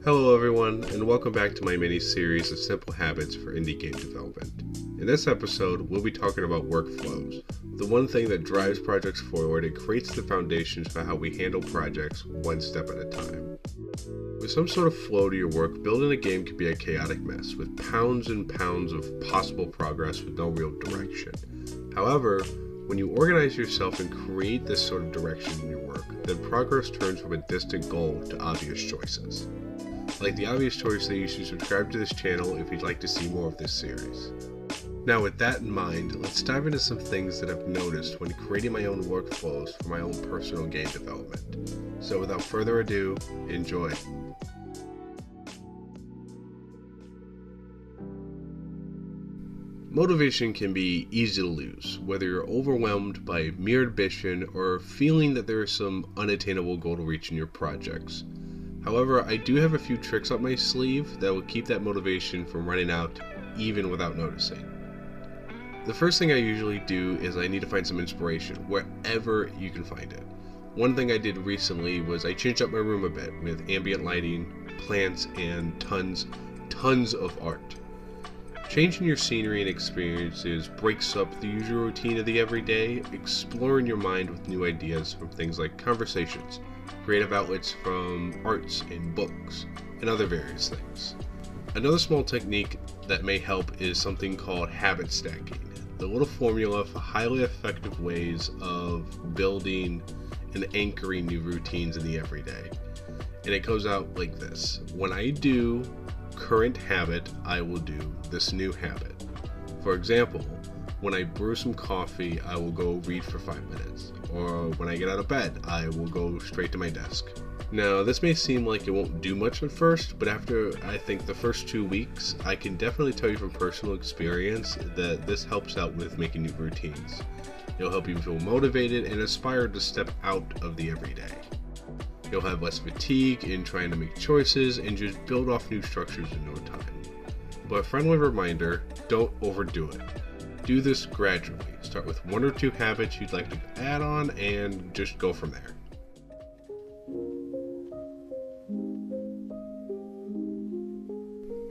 Hello everyone, and welcome back to my mini-series of simple habits for indie game development. In this episode, we'll be talking about workflows, the one thing that drives projects forward and creates the foundations for how we handle projects one step at a time. With some sort of flow to your work, building a game can be a chaotic mess, with pounds and pounds of possible progress with no real direction. However, when you organize yourself and create this sort of direction in your work, then progress turns from a distant goal to obvious choices. Like the obvious choice that you should subscribe to this channel if you'd like to see more of this series. Now with that in mind, let's dive into some things that I've noticed when creating my own workflows for my own personal game development. So without further ado, enjoy. Motivation can be easy to lose, whether you're overwhelmed by mere ambition or feeling that there is some unattainable goal to reach in your projects. However, I do have a few tricks up my sleeve that will keep that motivation from running out even without noticing. The first thing I usually do is I need to find some inspiration wherever you can find it. One thing I did recently was I changed up my room a bit with ambient lighting, plants, and tons of art. Changing your scenery and experiences breaks up the usual routine of the everyday, exploring your mind with new ideas from things like conversations, creative outlets from arts and books, and other various things. Another small technique that may help is something called habit stacking, the little formula for highly effective ways of building and anchoring new routines in the everyday. And it goes out like this. When I do current habit, I will do this new habit. For example, when I brew some coffee, I will go read for 5 minutes. Or when I get out of bed, I will go straight to my desk. Now, this may seem like it won't do much at first, but after I think the first 2 weeks, I can definitely tell you from personal experience that this helps out with making new routines. It'll help you feel motivated and inspired to step out of the everyday. You'll have less fatigue in trying to make choices and just build off new structures in no time. But a friendly reminder, don't overdo it. Do this gradually. Start with 1 or 2 habits you'd like to add on and just go from there.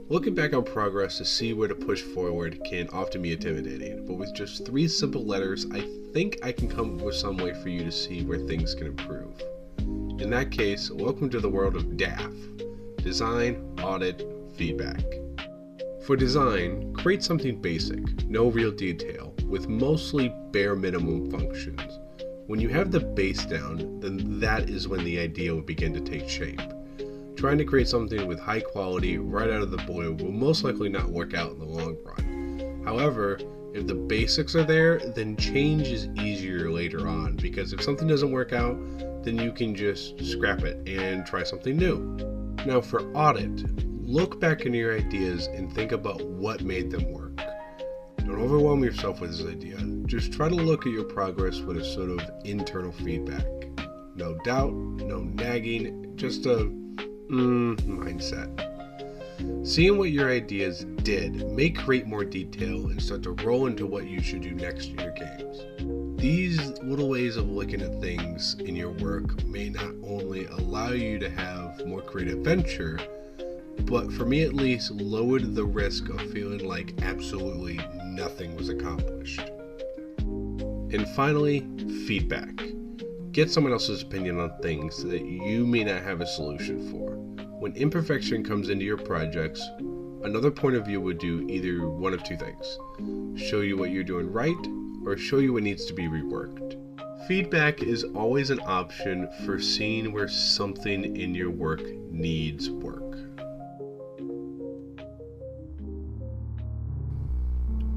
Looking back on progress to see where to push forward can often be intimidating, but with just 3 simple letters, I think I can come up with some way for you to see where things can improve. In that case, welcome to the world of DAF, Design, Audit, Feedback. For design, create something basic, no real detail, with mostly bare minimum functions. When you have the base down, then that is when the idea will begin to take shape. Trying to create something with high quality right out of the blue will most likely not work out in the long run. However, if the basics are there, then change is easier later on, because if something doesn't work out, then you can just scrap it and try something new. Now for audit, look back into your ideas and think about what made them work. Don't overwhelm yourself with this idea. Just try to look at your progress with a sort of internal feedback. No doubt, no nagging, just a mindset. Seeing what your ideas did may create more detail and start to roll into what you should do next in your games. These little ways of looking at things in your work may not only allow you to have more creative venture, but for me at least, lowered the risk of feeling like absolutely nothing was accomplished. And finally, feedback. Get someone else's opinion on things that you may not have a solution for. When imperfection comes into your projects, another point of view would do either one of 2 things. Show you what you're doing right, or show you what needs to be reworked. Feedback is always an option for seeing where something in your work needs work.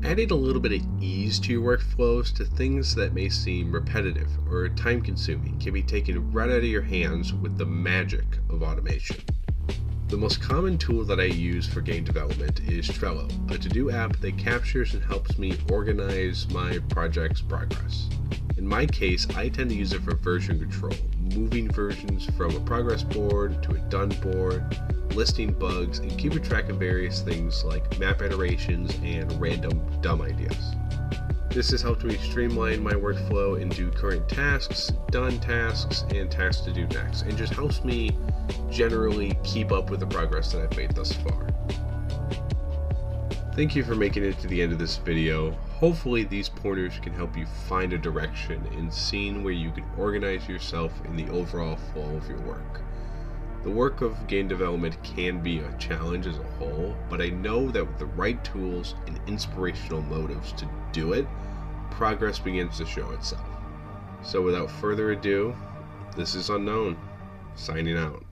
Adding a little bit of ease to your workflows to things that may seem repetitive or time-consuming can be taken right out of your hands with the magic of automation. The most common tool that I use for game development is Trello, a to-do app that captures and helps me organize my project's progress. In my case, I tend to use it for version control, moving versions from a progress board to a done board, listing bugs, and keeping track of various things like map iterations and random dumb ideas. This has helped me streamline my workflow and do current tasks, done tasks, and tasks to do next, and just helps me generally keep up with the progress that I've made thus far. Thank you for making it to the end of this video. Hopefully these pointers can help you find a direction in seeing where you can organize yourself in the overall flow of your work. The work of game development can be a challenge as a whole, but I know that with the right tools and inspirational motives to do it, progress begins to show itself. So without further ado, this is Unknown, signing out.